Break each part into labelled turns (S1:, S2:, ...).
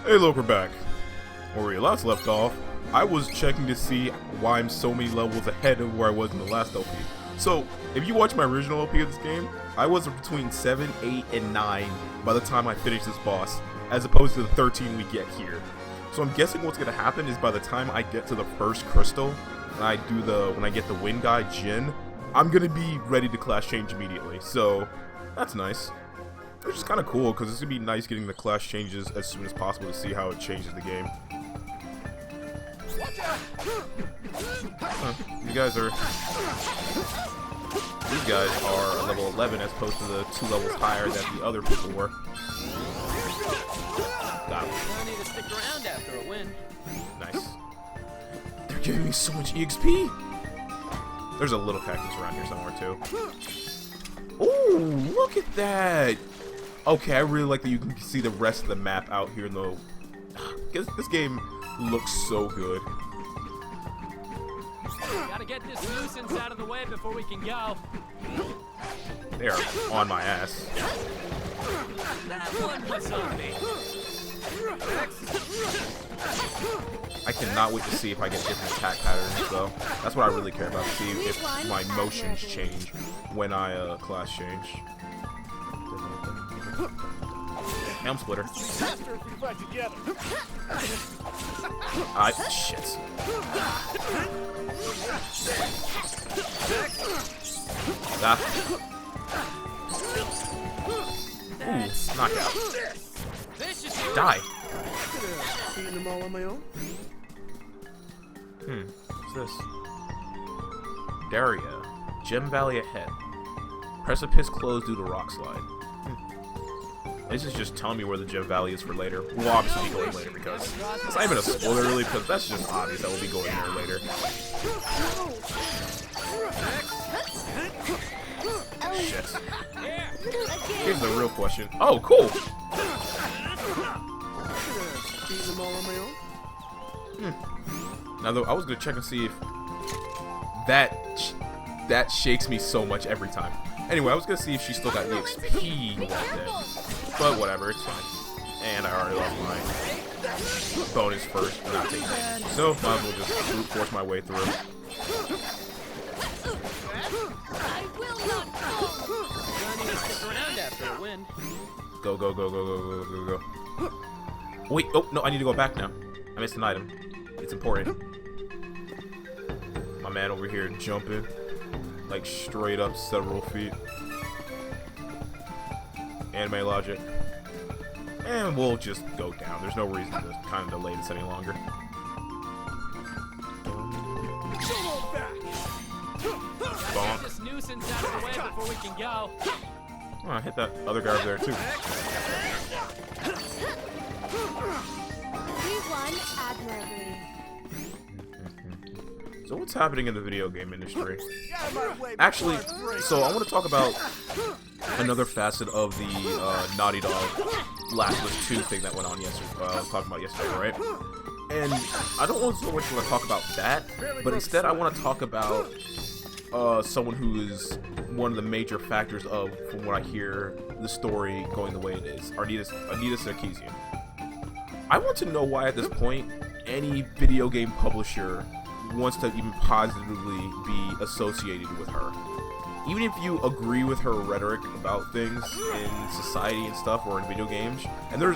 S1: Hey, look, we're back. Where we last left off, I was checking to see why I'm so many levels ahead of where I was in the last LP. So, if you watch my original LP of this game, I was between 7, 8, and 9 by the time I finished this boss, as opposed to the 13 we get here. So I'm guessing what's gonna happen is by the time I get to the first crystal, and when I get the wind guy, Jin, I'm gonna be ready to class change immediately. So, that's nice. Which is kind of cool, because it's going to be nice getting the class changes as soon as possible to see how it changes the game. These guys are a level 11 as opposed to the 2 levels higher that the other people were. Got him.
S2: I need to stick around after a win.
S1: Nice. They're giving me so much EXP! There's a little cactus around here somewhere, too. Ooh, look at that! Okay, I really like that you can see the rest of the map out here in the... This game looks so good.
S2: Gotta get this nuisance out of the way before we can go.
S1: They are on my ass.
S2: That one was on me.
S1: I cannot wait to see if I get different attack patterns, though. That's what I really care about, see if my motions change when I class change. Helm splitter. Shit. Ah. Ooh, knockout. Die.
S3: Eating them all on my own?
S1: What's this? Daria. Gem Valley ahead. Precipice closed due to rock slide. This is just telling me where the Gem Valley is for later. We'll obviously be going later because it's not even a spoiler really, because that's just obvious that we'll be going there later. Shit. Here's the real question. Oh, cool!
S3: Eating them all on my own?
S1: Now, though, I was gonna check and see if that shakes me so much every time. Anyway, I was gonna see if she still got EXP that day. But whatever, it's fine. And I already lost my bonus first and not taking damage. So, might as well just brute force my way through.
S2: I will not fall. I need to stick around after a win.
S1: Go, go, go, go, go, go, go, go. Wait, oh, no, I need to go back now. I missed an item. It's important. My man over here jumping. Like, straight up several feet. Anime logic. And we'll just go down. There's no reason to kind of delay this any longer.
S2: Bonk. Get this nuisance out of the way before we can go.
S1: Oh, I hit that other guy over there too.
S4: We won admirably.
S1: So what's happening in the video game industry? Actually, so I want to talk about another facet of the Naughty Dog Last of Us 2 thing that went on yesterday. I was talking about yesterday, right? And I don't want to talk about that, but instead I want to talk about someone who is one of the major factors of, from what I hear, the story going the way it is. Anita Sarkeesian. I want to know why at this point any video game publisher wants to even positively be associated with her. Even if you agree with her rhetoric about things in society and stuff, or in video games, and there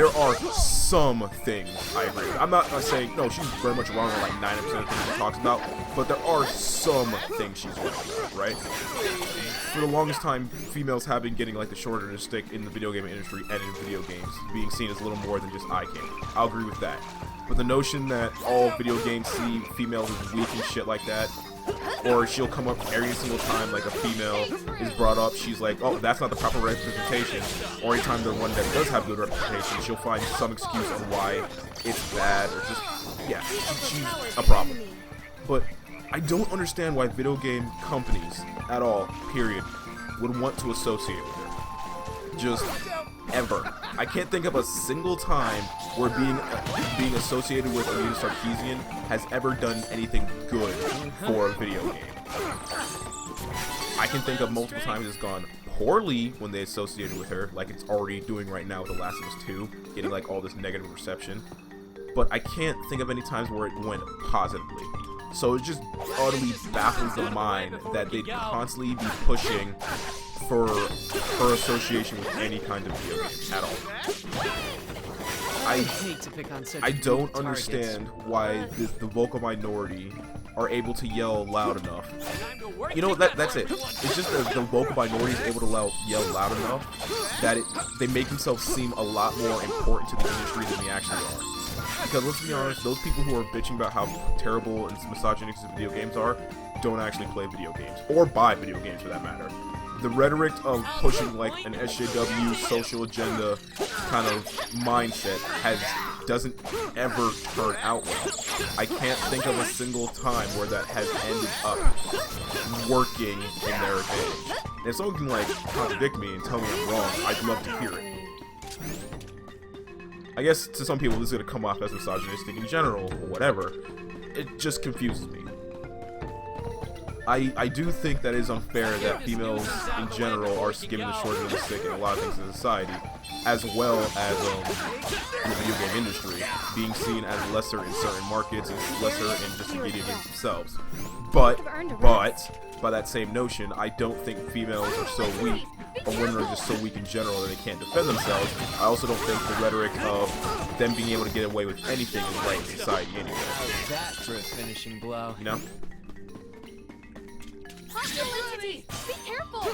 S1: are some things I agree with. I'm not saying, no, she's very much wrong on like 90% of things she talks about, but there are some things she's wrong about, right? For the longest time, females have been getting like the short end of the stick in the video game industry and in video games, being seen as a little more than just eye candy. I'll agree with that. But the notion that all video games see females as weak and shit like that, or she'll come up every single time like a female is brought up, she's like, oh, that's not the proper representation, or anytime the one that does have good representation, she'll find some excuse on why it's bad, or just, yeah, she's a problem. But I don't understand why video game companies at all, period, would want to associate with her. Just ever. I can't think of a single time where being associated with Anita Sarkeesian has ever done anything good for a video game. I can think of multiple times it's gone poorly when they associated with her, like it's already doing right now with The Last of Us 2, getting like all this negative reception. But I can't think of any times where it went positively. So it just utterly baffles the mind that they'd constantly be pushing for her association with any kind of video game at all.
S3: I hate to pick on such
S1: I don't
S3: targets.
S1: understand why the vocal minority are able to yell loud enough. You know, that's it. It's just the vocal minority is able to yell loud enough that they make themselves seem a lot more important to the industry than they actually are. Because let's be honest, those people who are bitching about how terrible and misogynistic video games are don't actually play video games, or buy video games for that matter. The rhetoric of pushing like an SJW social agenda kind of mindset doesn't ever turn out well. I can't think of a single time where that has ended up working in their advantage. And if someone can like contradict me and tell me I'm wrong, I'd love to hear it. I guess to some people this is going to come off as misogynistic in general, or whatever. It just confuses me. I do think that it is unfair that females in general are given the short end of the stick in a lot of things in society, as well as the video game industry, being seen as lesser in certain markets and lesser in just the video games themselves. But by that same notion, I don't think females are so weak, or women are just so weak in general that they can't defend themselves. I also don't think the rhetoric of them being able to get away with anything is right in society anyway.
S3: That for a finishing blow.
S1: You know?
S2: Possibility!
S4: Be careful!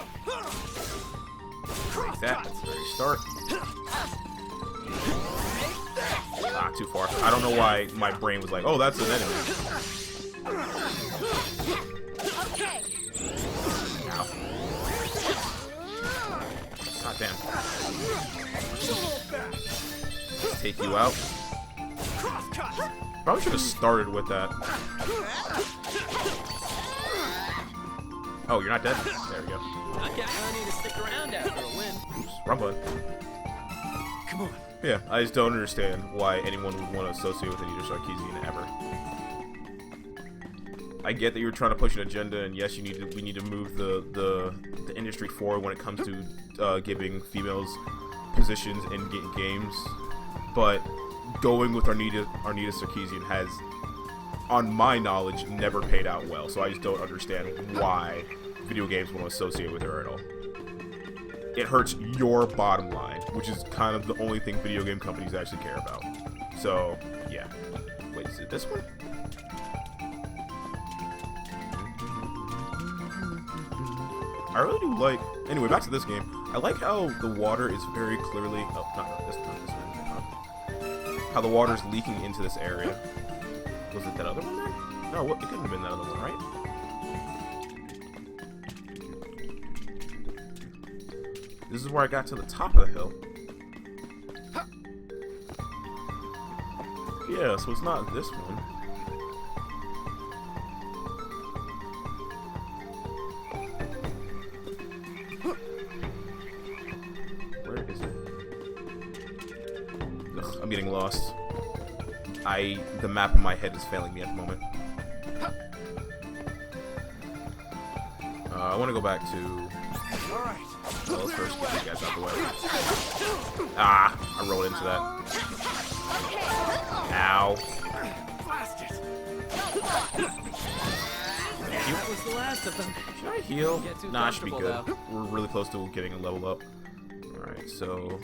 S1: Like that. That's the very start. Ah, too far. I don't know why my brain was like, oh, that's an enemy.
S2: Okay.
S1: Ow. God damn. Let's take you out. Probably should have started with that. Oh, you're not dead? There we go.
S3: Okay, I need to stick around after a win.
S1: Oops, wrong button.
S3: Come on.
S1: Yeah, I just don't understand why anyone would want to associate with Anita Sarkeesian ever. I get that you're trying to push an agenda, and yes, we need to move the industry forward when it comes to giving females positions in games. But going with Anita Sarkeesian has, on my knowledge, never paid out well. So I just don't understand why video games want to associate with her at all. It hurts your bottom line, which is kind of the only thing video game companies actually care about. So, yeah. Wait, is it this one? I really do like... Anyway, back to this game. I like how the water is very clearly... Oh, not this one. How the water is leaking into this area. Was it that other one there? No, it couldn't have been that other one, right? This is where I got to the top of the hill. Yeah, so it's not this one. Where is it? Ugh, I'm getting lost. The map in my head is failing me at the moment. I want to go back to... Well, let's first get these guys out the way. Ah! I rolled into that. Ow.
S3: That was the last of them.
S1: Should I heal?
S3: Get too
S1: Nah, I should be good.
S3: comfortable,
S1: We're really close to getting a level up. Alright, so...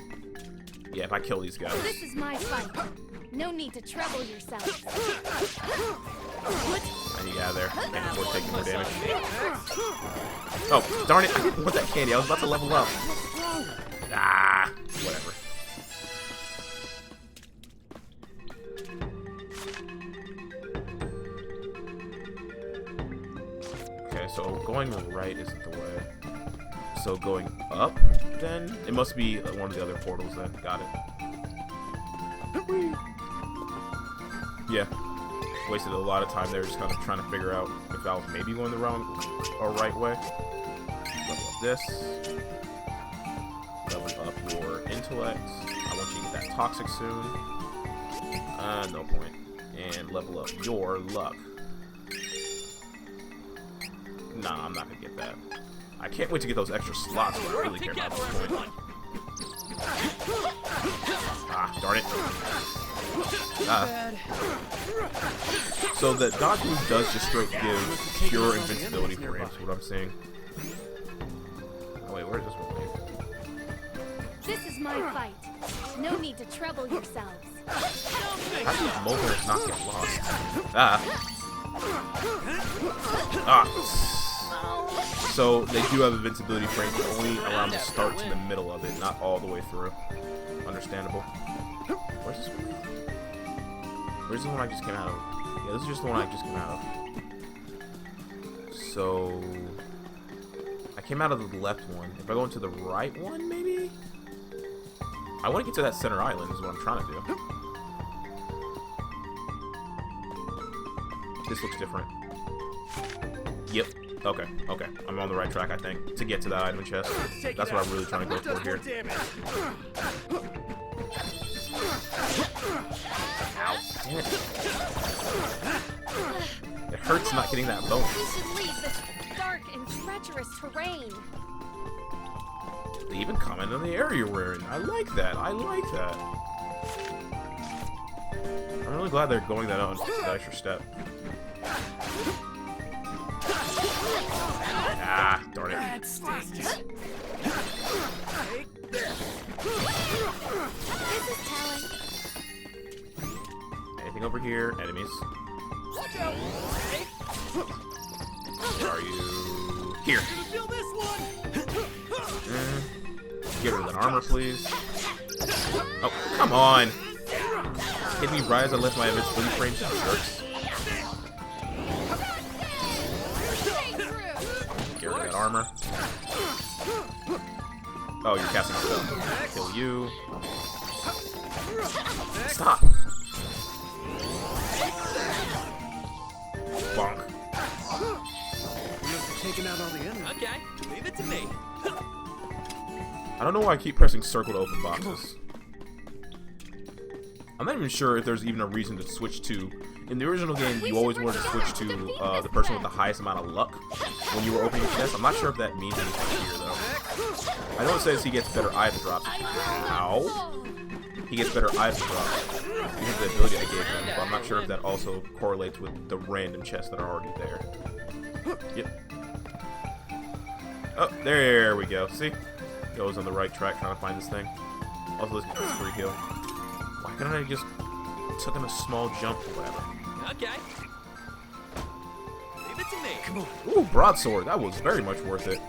S1: Yeah, if I kill these guys...
S4: This is my fight. No need to trouble yourself.
S1: I need to get out of there. Can't afford taking more damage. Oh, darn it! I didn't want that candy. I was about to level up. Ah, whatever. Okay, so going right isn't the way. So going up, then? It must be one of the other portals then. Got it. Yeah. Wasted a lot of time there just kind of trying to figure out if I was maybe going the wrong or right way. Level up this. Level up your intellect. I want you to get that toxic soon. No point. And level up your luck. Nah, I'm not gonna get that. I can't wait to get those extra slots. I really care about this point. Ah, darn it. So the dodge move does just straight give pure invincibility frames, what I'm saying. Oh wait, where is this one lead?
S4: This is my fight. No need to trouble yourselves.
S1: How do these moles not get lost? Ah. Ah. So they do have invincibility frames, but only around the start to the middle of it, not all the way through. Understandable. Where's this one? Where's the one I just came out of? Yeah, this is just the one I just came out of. So I came out of the left one. If I go into the right one, maybe? I want to get to that center island is what I'm trying to do. This looks different. Yep. Okay. Okay. I'm on the right track, I think, to get to that item chest. That's what I'm really trying to go for here. Ow. Damn it. It hurts not getting that bonus.
S4: We should leave this dark and treacherous terrain.
S1: They even comment on the area we're in. I like that. I like that. I'm really glad they're going that extra step. Ah, darn it.
S4: This is talent.
S1: Anything over here? Enemies. Where are you? Here. Get rid of that armor, please. Oh, come on! Hit me right as I left my invincibility frame, jerks. Get rid of that armor. Oh, you're casting spell. Kill you. Stop! Bonk.
S3: Taking out all the enemies.
S2: Okay, leave it to me.
S1: I don't know why I keep pressing circle to open boxes. I'm not even sure if there's even a reason to switch to. In the original game, you always wanted to switch to the person with the highest amount of luck when you were opening chests. I'm not sure if that means anything here, though. I know it says he gets better item drops. Ow. He gets better item drops because of the ability I gave him, but I'm not sure if that also correlates with the random chests that are already there. Yep. Oh, there we go. See? Goes on the right track trying to find this thing. Also, this is free heal. Why couldn't I just took him a small jump or whatever?
S2: Okay. Leave it to me.
S3: Come on.
S1: Ooh, broadsword. That was very much worth it.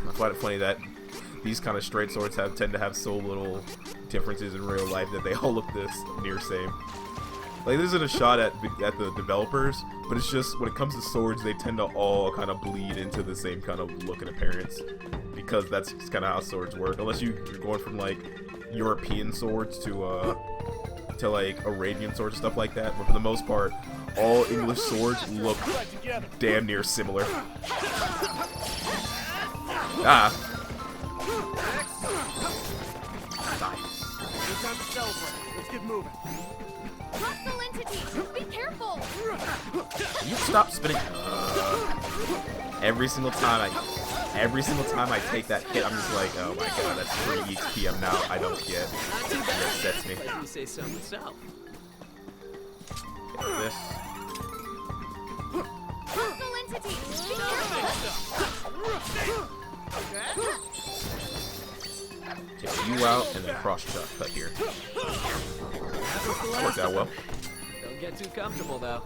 S1: I find it funny that these kind of straight swords tend to have so little differences in real life that they all look this near same. Like, this isn't a shot at the developers, but it's just when it comes to swords, they tend to all kind of bleed into the same kind of look and appearance, because that's just kind of how swords work. Unless you're going from like European swords to like Arabian swords and stuff like that, but for the most part, all English swords look damn near similar. Ah. Die.
S3: Good time to celebrate. Let's get moving.
S4: Hostile entities, be careful.
S1: Can you stop spinning? Every single time I take that hit, I'm just like, oh my god, that's 3 HP. I'm now I don't get.
S2: Not too
S1: It
S2: bad.
S1: upsets me.
S2: If you say so myself.
S1: Get this.
S4: Hostile entities, be careful.
S1: Take you out and then cross cut here. Worked out well.
S2: Don't get too comfortable, though.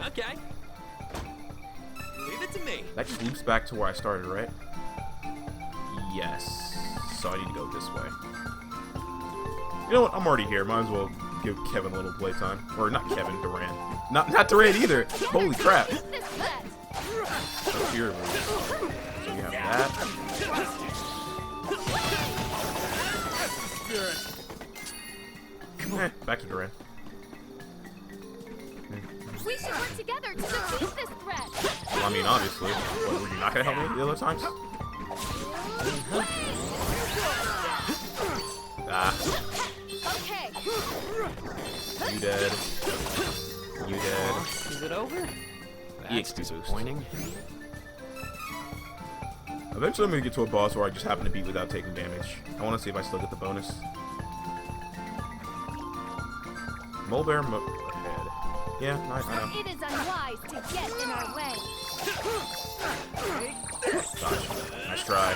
S2: Okay. Leave it to me.
S1: That just loops back to where I started, right? Yes. So I need to go this way. You know what? I'm already here. Might as well give Kevin a little playtime. Or not Kevin, Duran. Not Duran either. Holy crap.
S4: This threat.
S1: So here, so you have that. Back to Duran.
S4: We should work together to defeat this threat.
S1: Well, I mean, obviously. What, were you not gonna help me the other times? Ah.
S4: Okay,
S1: You dead. You dead.
S2: Is it over?
S1: EXP boost.
S2: Disappointing.
S1: Eventually I'm gonna get to a boss where I just happen to beat without taking damage. I wanna see if I still get the bonus. Molebear ahead. Yeah, I know.
S4: It is unwise to get in our way.
S1: Dodge. Nice try.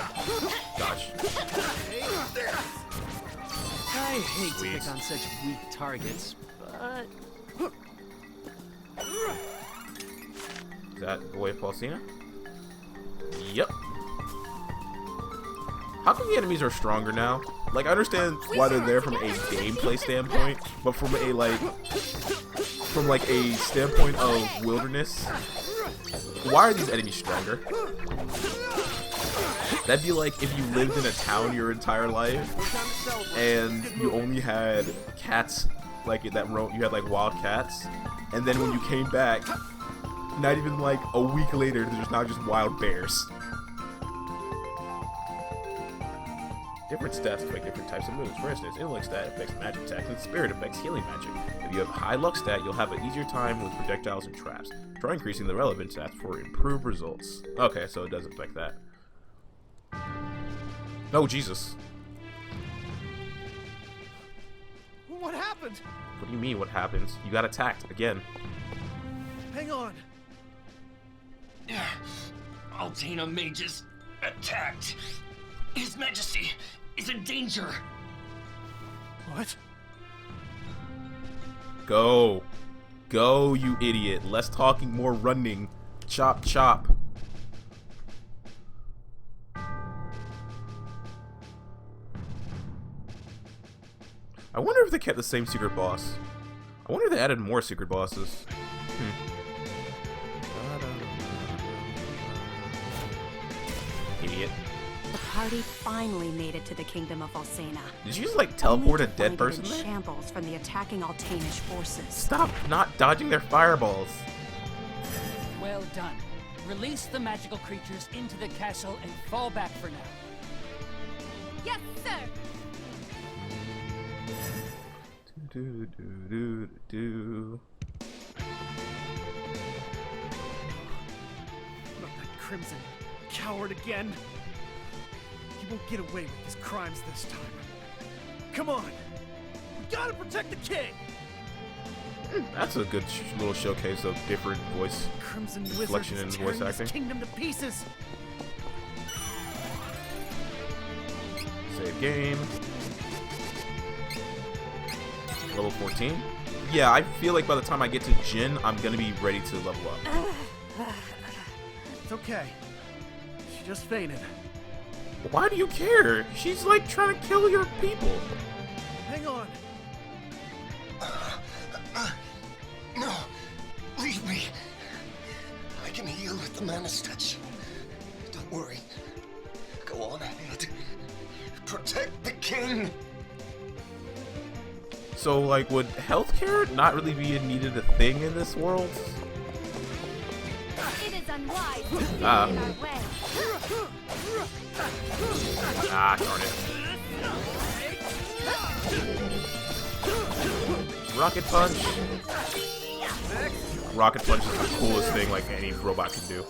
S1: Dodge.
S2: I hate to
S1: Squeeze.
S2: pick on such weak targets, but
S1: Is that the way of Paulsina? Yep. How come the enemies are stronger now? Like, I understand why they're there from a gameplay standpoint, but from a standpoint of wilderness, why are these enemies stronger? That'd be like if you lived in a town your entire life and you only had cats like you had like wild cats, and then when you came back, not even like a week later, there's now just wild bears. Different stats affect different types of moves. For instance, intellect stat affects magic attacks, and spirit affects healing magic. If you have a high luck stat, you'll have an easier time with projectiles and traps. Try increasing the relevant stats for improved results. Okay, so it does affect that. Oh, Jesus.
S3: What happened?
S1: What do you mean, what happens? You got attacked, again.
S3: Hang on.
S5: Altena mages attacked. His Majesty is in danger.
S3: What?
S1: Go. Go, you idiot. Less talking, more running. Chop, chop. I wonder if they kept the same secret boss. I wonder if they added more secret bosses. Idiot.
S6: The party finally made it to the kingdom of Alcena.
S1: Did you just like teleport a
S6: Only to
S1: dead
S6: find it
S1: person
S6: in
S1: there?
S6: shambles from the attacking Altanish forces.
S1: Stop not dodging their fireballs.
S7: Well done. Release the magical creatures into the castle and fall back for now.
S4: Yes, sir.
S1: Do, do, do, do.
S3: Not that Crimson coward again. He won't get away with his crimes this time. Come on. We gotta protect the king.
S1: That's a good little showcase of different voice
S3: Crimson
S1: inflection
S3: Wizard is
S1: and voice
S3: tearing this
S1: acting.
S3: kingdom to pieces.
S1: Save game. Level 14. Yeah, I feel like by the time I get to Jin, I'm gonna be ready to level up.
S3: It's okay. She just fainted.
S1: Why do you care? She's like trying to kill your people.
S3: Hang on.
S5: No, leave me. I can heal with the Mana's touch. Don't worry. Go on ahead. Protect the king.
S1: So, like, would healthcare not really be needed a thing in this world?
S4: It is unwise to get in
S1: Ah.
S4: our way.
S1: Ah, darn it. Rocket punch. Rocket punch is the coolest thing like any robot can do.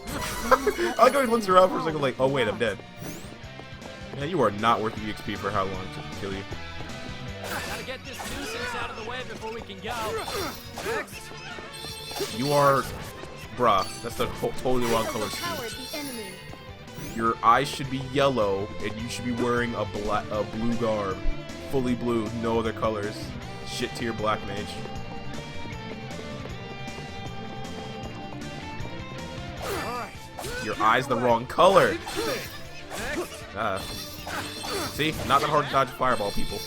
S1: I like how he looks around for a second like, oh wait, I'm dead. Yeah, you are not worth the EXP for how long it took to kill you.
S7: Gotta get this nuisance out of the way before we can go.
S1: You are... Bruh, that's the totally wrong color
S4: Overpowered
S1: scheme.
S4: the enemy.
S1: Your eyes should be yellow, and you should be wearing a blue garb. Fully blue, no other colors. Shit to your black mage.
S3: Alright.
S1: Your eye's the wrong color. See? Not that hard to dodge a fireball, people.
S2: I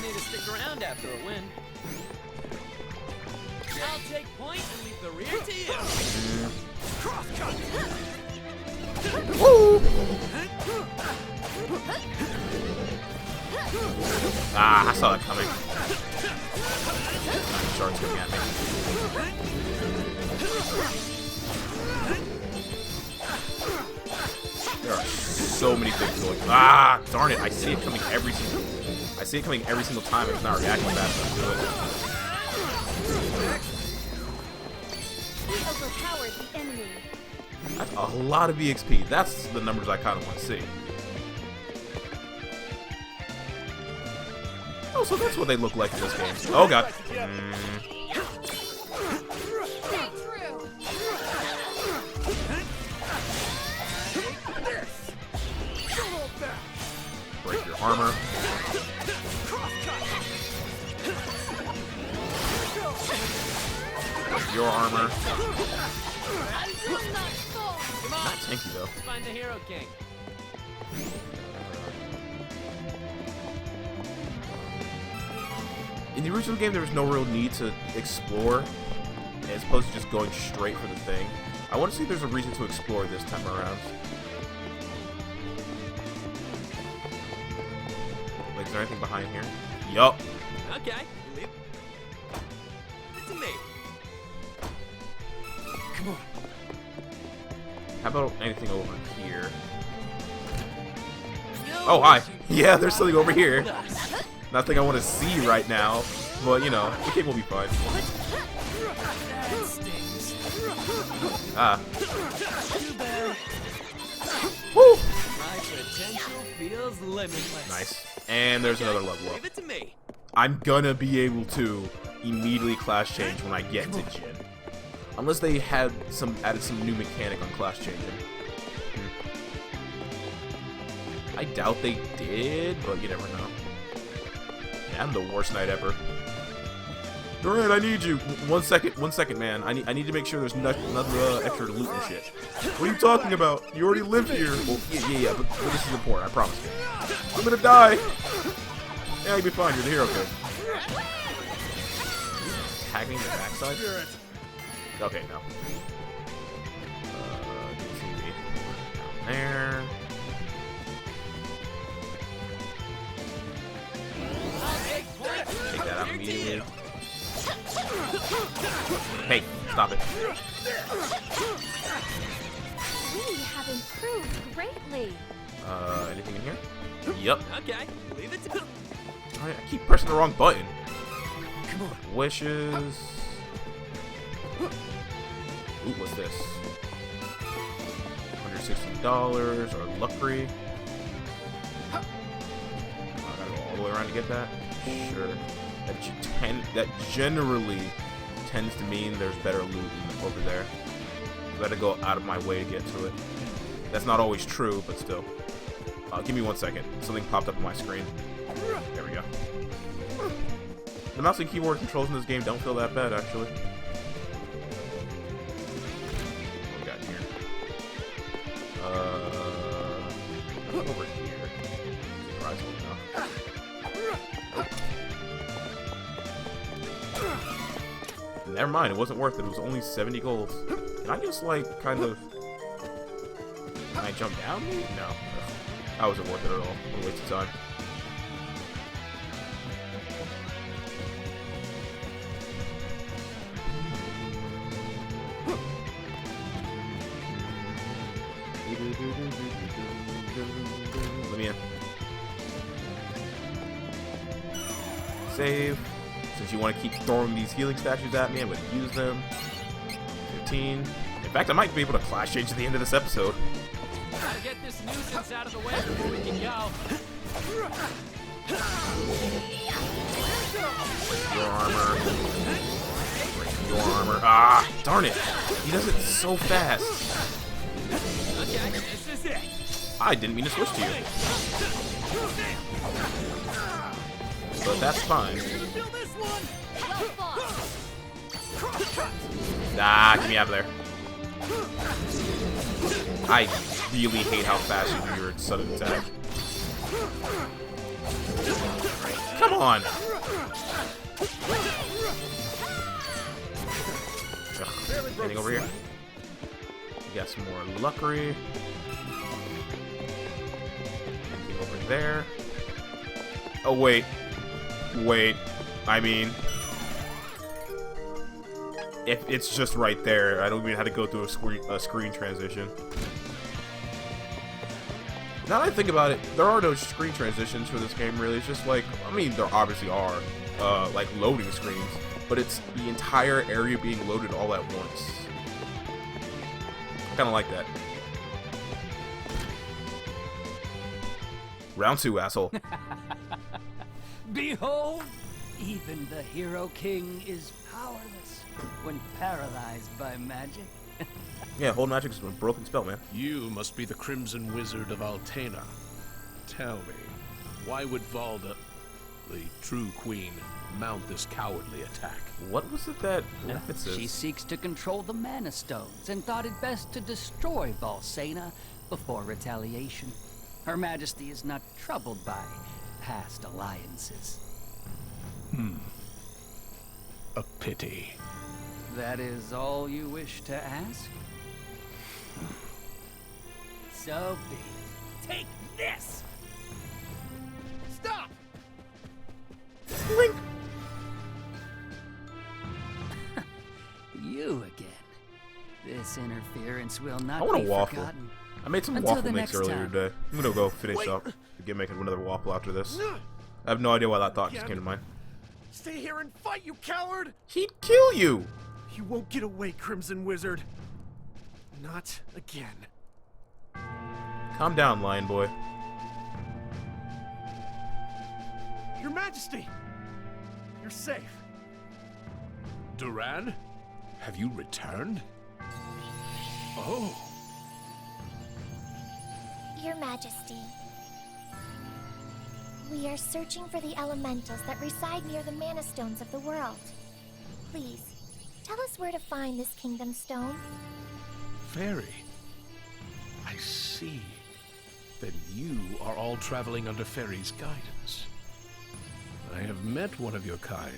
S2: need to stick around after a win.
S7: I'll take point and leave the rear to you.
S1: Woo! Ah, I saw that coming. Shark's coming at me. There are so many things going. Ah, darn it! I see it coming every single. I see it coming every single time. It's not reacting fast enough to
S4: We overpowered the enemy.
S1: it. That's a lot of EXP. That's the numbers I kind of want to see. Oh, so that's what they look like in this game. Oh god.
S4: Stay true.
S1: Break your armor. Break your armor.
S2: I will not fall. Come on,
S1: Not tanky though.
S2: find the Hero King.
S1: In the original game, there was no real need to explore, as opposed to just going straight for the thing. I want to see if there's a reason to explore this time around. Like, is there anything behind here? Yup.
S2: Okay, leave. It's me.
S3: Come on.
S1: How about anything over here? Oh, hi. Yeah, there's something over here. Nothing I want to see right now, but you know, the game will be fine.
S2: That stings.
S1: Ah.
S2: Too bad.
S1: Woo!
S2: My potential feels limitless.
S1: Nice. And there's another level up.
S2: Leave it to me.
S1: I'm gonna be able to immediately class change when I get to Jin. Unless they had added some new mechanic on class changing. I doubt they did, but you never know. Yeah, I'm the worst knight ever. Durant, I need you. One second, man. I need to make sure there's another extra loot and shit. What are you talking about? You already live here. Well, yeah, but this is important. I promise you. I'm gonna die. Yeah, you'll be fine. You're the hero kid. Tag me in the backside? Okay, no. TV. Down there. Take that out immediately. Hey, stop it.
S4: We have improved greatly.
S1: Anything in here? Yep.
S2: Okay, leave it to me.
S1: I keep pressing the wrong button.
S3: Come on.
S1: Wishes. Ooh, what's this? $160 or Luckery. I gotta go all the way around to get that? Sure. That generally tends to mean there's better loot over there. I gotta go out of my way to get to it. That's not always true, but still. Give me 1 second. Something popped up on my screen. There we go. The mouse and keyboard controls in this game don't feel that bad, actually. What we got here? Over here. Surprisingly enough. Never mind, it wasn't worth it. It was only 70 gold. Can I just, like, kind of... Can I jump down? No. That wasn't worth it at all. What a waste of time. Let me in. Save. Since you want to keep throwing these healing statues at me, I'm going to use them. 15. In fact, I might be able to class change at the end of this episode.
S2: Gotta get this nuisance out of the way before we can go.
S1: Break your armor. Break your armor. Ah, darn it. He does it so fast.
S2: Okay, this is it.
S1: I didn't mean to switch to you. But that's fine. Ah, get me out of there. I really hate how fast you do your sudden attack. Come on! Ugh. Anything over here? We got some more Luckery. Anything over there? Oh, wait. Wait. I mean... If it's just right there, I don't even have to go through a screen transition. Now that I think about it, there are no screen transitions for this game, really. It's just like, I mean, there obviously are, like loading screens, but it's the entire area being loaded all at once. I kind of like that. Round 2, asshole.
S7: Behold, even the Hero King is powerless when paralyzed by magic.
S1: Yeah, hold magic is a broken spell, man.
S8: You must be the Crimson Wizard of Altena. Tell me, why would Valda, the true queen, mount this cowardly attack?
S1: What was it that references?
S7: She seeks to control the Mana Stones and thought it best to destroy Valsena before retaliation. Her Majesty is not troubled by past alliances.
S8: A pity.
S7: That is all you wish to ask? So be it. Take this!
S3: Stop!
S1: Link.
S7: You again. This interference will
S1: I
S7: not
S1: want
S7: be
S1: a waffle.
S7: forgotten.
S1: I made some
S7: Until
S1: waffle
S7: the
S1: mix
S7: next
S1: earlier
S7: time.
S1: today. I'm gonna go finish up. Get making another waffle after this. I have no idea why that thought just came to mind.
S3: Stay here and fight, you coward!
S1: He'd kill you!
S3: You won't get away, Crimson Wizard. Not again.
S1: Calm down, lion boy.
S3: Your Majesty! You're safe.
S8: Duran? Have you returned? Oh.
S4: Your Majesty. We are searching for the elementals that reside near the Mana Stones of the world. Please, tell us where to find this Kingdom Stone.
S8: Fairy. I see. Then you are all traveling under Fairy's guidance. I have met one of your kind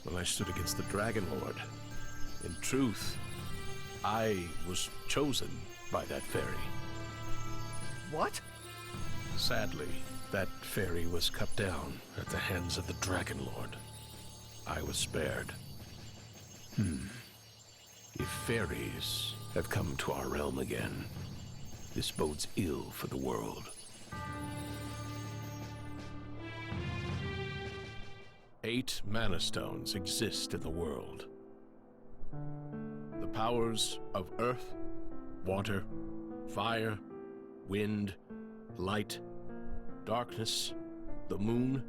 S8: when I stood against the Dragon Lord. In truth, I was chosen by that fairy.
S3: What?
S8: Sadly, that fairy was cut down at the hands of the Dragon Lord. I was spared. If fairies have come to our realm again, this bodes ill for the world. Eight Mana Stones exist in the world. The powers of earth, water, fire, wind, light, darkness, the moon,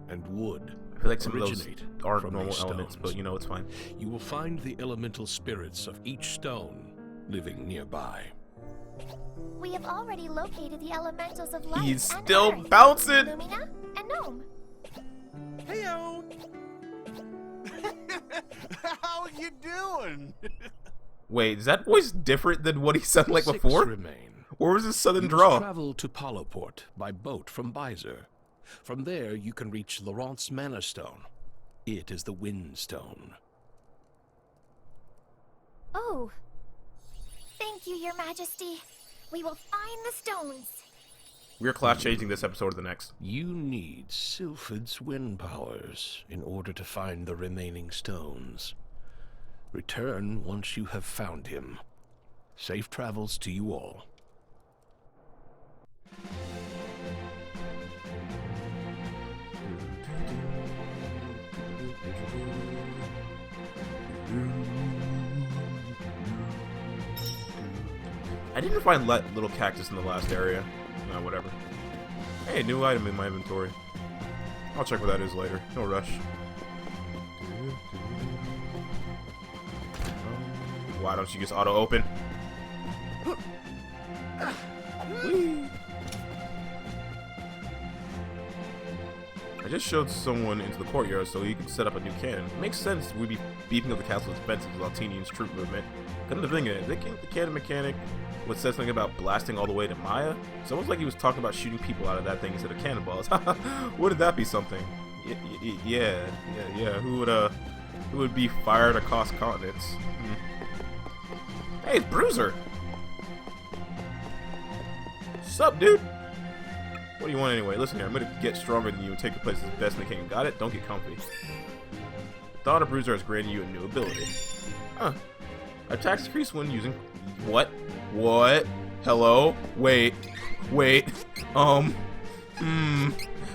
S8: and wood
S1: I feel like some of those
S8: originate
S1: aren't
S8: from
S1: normal
S8: these
S1: elements,
S8: stones.
S1: but you know, it's fine.
S8: You will find the elemental spirits of each stone living nearby.
S4: We have already located the elementals of light
S1: He's
S4: and
S1: still
S4: earth,
S1: bouncing!
S4: Lumina and Gnome.
S3: Heyo! How you doing?
S1: Wait, is that voice different than what he sounded like
S8: Six
S1: before?
S8: remain.
S1: Or was his southern
S8: You
S1: draw?
S8: must travel to Paloport by boat from Byzer. From there, you can reach Laurent's Mana Stone. It is the Wind Stone.
S4: Oh. Thank you, Your Majesty. We will find the stones.
S1: We're class changing this episode to the next.
S8: You need Sylphid's wind powers in order to find the remaining stones. Return once you have found him. Safe travels to you all.
S1: I didn't find little cactus in the last area. Nah, whatever. Hey, new item in my inventory. I'll check what that is later. No rush. Why don't you just auto-open? I just showed someone into the courtyard so you can set up a new cannon. It makes sense we'd be beefing up the castle's defenses with Altenian's troop movement. Couldn't have been it. They think the cannon mechanic would say something about blasting all the way to Maya. It's almost like he was talking about shooting people out of that thing instead of cannonballs. Wouldn't that be something? Yeah. Who would be fired across continents? Hey, it's Bruiser! Sup, dude? What do you want anyway? Listen here, I'm gonna get stronger than you and take your place as the best in the kingdom. Got it? Don't get comfy. The thought of Bruiser has granted you a new ability. Huh. Attacks increase when using... What? What? Hello? Wait. Wait.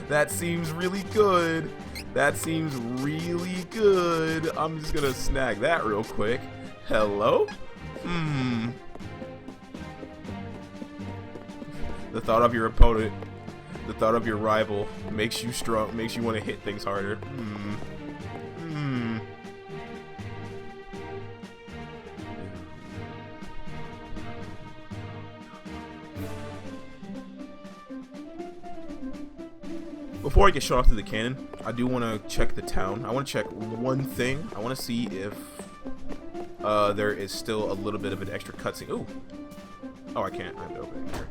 S1: That seems really good. That seems really good. I'm just gonna snag that real quick. Hello? The thought of your opponent, the thought of your rival makes you strong, makes you want to hit things harder. Before I get shot off to the cannon, I do want to check the town. I want to check one thing. I want to see if there is still a little bit of an extra cutscene. Ooh. Oh, I can't. I have to open it here.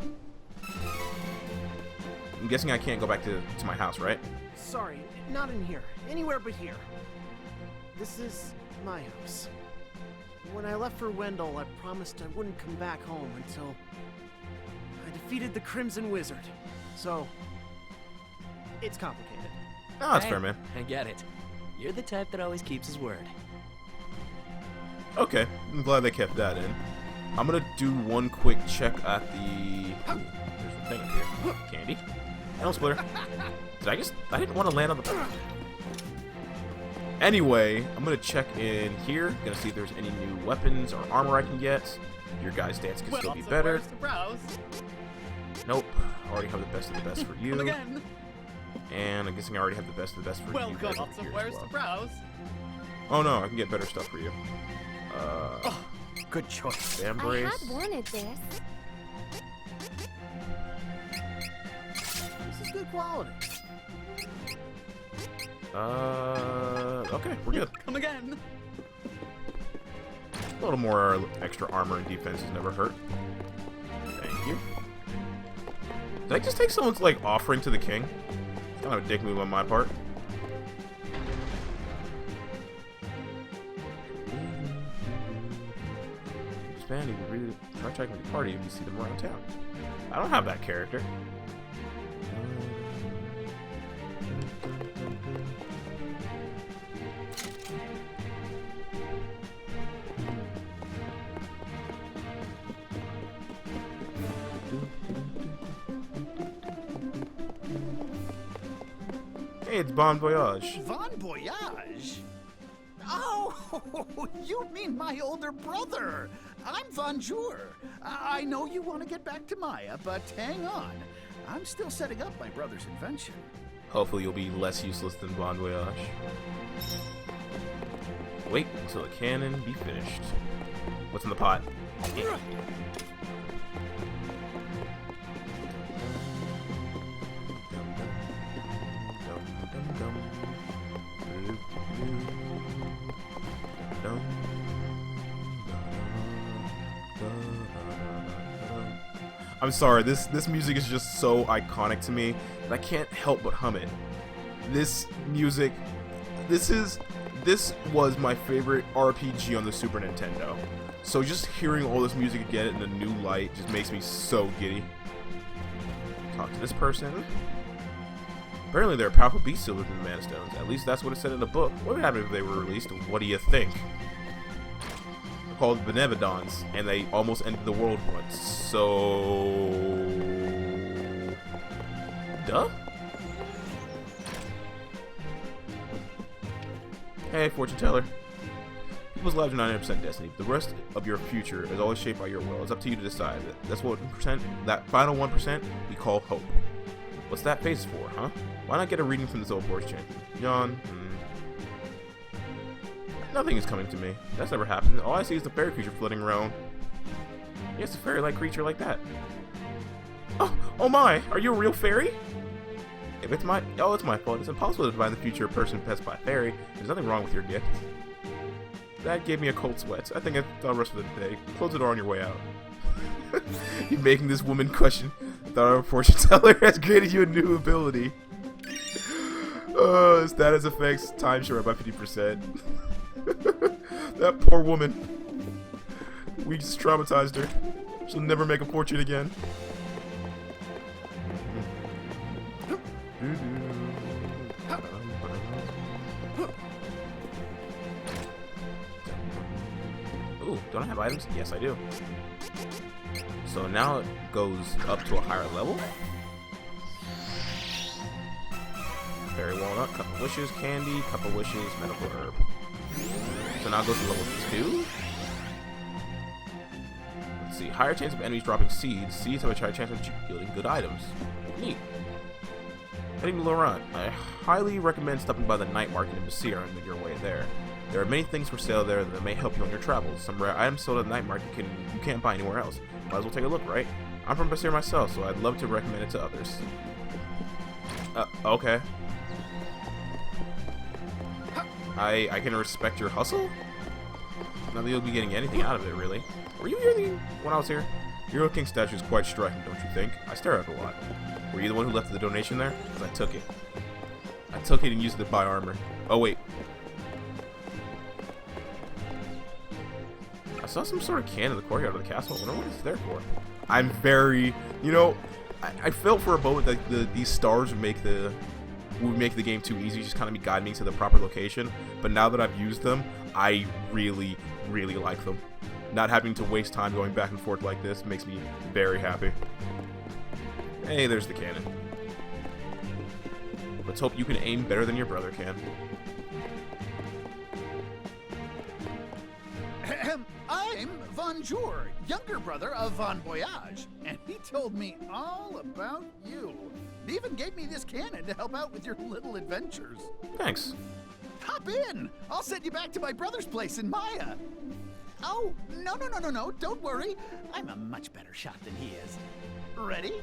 S1: I'm guessing I can't go back to my house, right?
S3: Sorry, not in here. Anywhere but here. This is my house. When I left for Wendell, I promised I wouldn't come back home until I defeated the Crimson Wizard. So, it's complicated.
S1: Oh, that's fair, man.
S9: I get it. You're the type that always keeps his word.
S1: Okay, I'm glad they kept that in. I'm gonna do one quick check at the... Ooh, there's a thing up here. Candy. Hello, Splitter. I didn't want to land on the... Anyway, I'm gonna check in here. Gonna see if there's any new weapons or armor I can get. Your guys' dance could still be better. Nope. I already have the best of the best for you. And I'm guessing I already have the best of the best for you guys over here as well. Oh no, I can get better stuff for you.
S3: Good choice.
S1: Bam
S4: I
S1: brace.
S4: had wanted this.
S3: This is good quality.
S1: Okay, we're good.
S9: Come again.
S1: A little more extra armor and defense has never hurt. Thank you. Did I just take someone's, like, offering to the king? Kind of a dick move on my part. Expand, you can really try checking the party if you see them around town. I don't have that character. Hey, it's Bon Voyage.
S10: Bon Voyage? Oh, you mean my older brother. I'm Von Jur. I know you want to get back to Maya, but hang on. I'm still setting up my brother's invention.
S1: Hopefully you'll be less useless than Bon Voyage. Wait until the cannon be finished. What's in the pot? Yeah. I'm sorry, this music is just so iconic to me that I can't help but hum it. This music, this was my favorite RPG on the Super Nintendo. So just hearing all this music again in a new light just makes me so giddy. Talk to this person. Apparently they're powerful beasts other than the Mana Stones. At least that's what it said in the book. What would happen if they were released? What do you think? They're called Benevodons, and they almost ended the world once. So... Duh? Hey, fortune teller. People's lives are 99% destiny. The rest of your future is always shaped by your will. It's up to you to decide. That's what that final 1% we call hope. What's that face for, huh? Why not get a reading from this old forest champion? Yawn. Nothing is coming to me. That's never happened. All I see is the fairy creature floating around. Yes, a fairy-like creature like that. Oh my! Are you a real fairy? If it's my fault. It's impossible to divine the future of a person possessed by a fairy. There's nothing wrong with your gift. That gave me a cold sweat. I think I'll rest for the day. Close the door on your way out. You're making this woman question. Thought our fortune teller has granted you a new ability. Status effects time short by 50%. That poor woman. We just traumatized her. She'll never make a fortune again. Ooh, don't I have items? Yes, I do. So now it goes up to a higher level. Berry walnut, cup of wishes, candy, cup of wishes, medical herb. So now it goes to level 2. Let's see, higher chance of enemies dropping seeds. Seeds have a higher chance of yielding good items. Neat. Heading to Laurent. I highly recommend stopping by the night market in Basir and make your way there. There are many things for sale there that may help you on your travels. Some rare items sold at the night market you can't buy anywhere else. Might as well take a look, right? I'm from Basir myself, so I'd love to recommend it to others. Okay. I can respect your hustle? Not that you'll be getting anything out of it, really. Were you here when I was here? Your King statue is quite striking, don't you think? I stare at it a lot. Were you the one who left the donation there? Because I took it. I took it and used it to buy armor. Oh, wait. I saw some sort of can in the courtyard of the castle. I wonder what it's there for. I'm very... You know, I felt for a moment that these stars would make the game too easy, just kind of guide me to the proper location. But now that I've used them, I really, really like them. Not having to waste time going back and forth like this makes me very happy. Hey, there's the cannon. Let's hope you can aim better than your brother can.
S10: I'm Bonjour, younger brother of Bon Voyage, and he told me all about you. He even gave me this cannon to help out with your little adventures.
S1: Thanks.
S10: Hop in! I'll send you back to my brother's place in Maya. Oh, no, don't worry. I'm a much better shot than he is. Ready?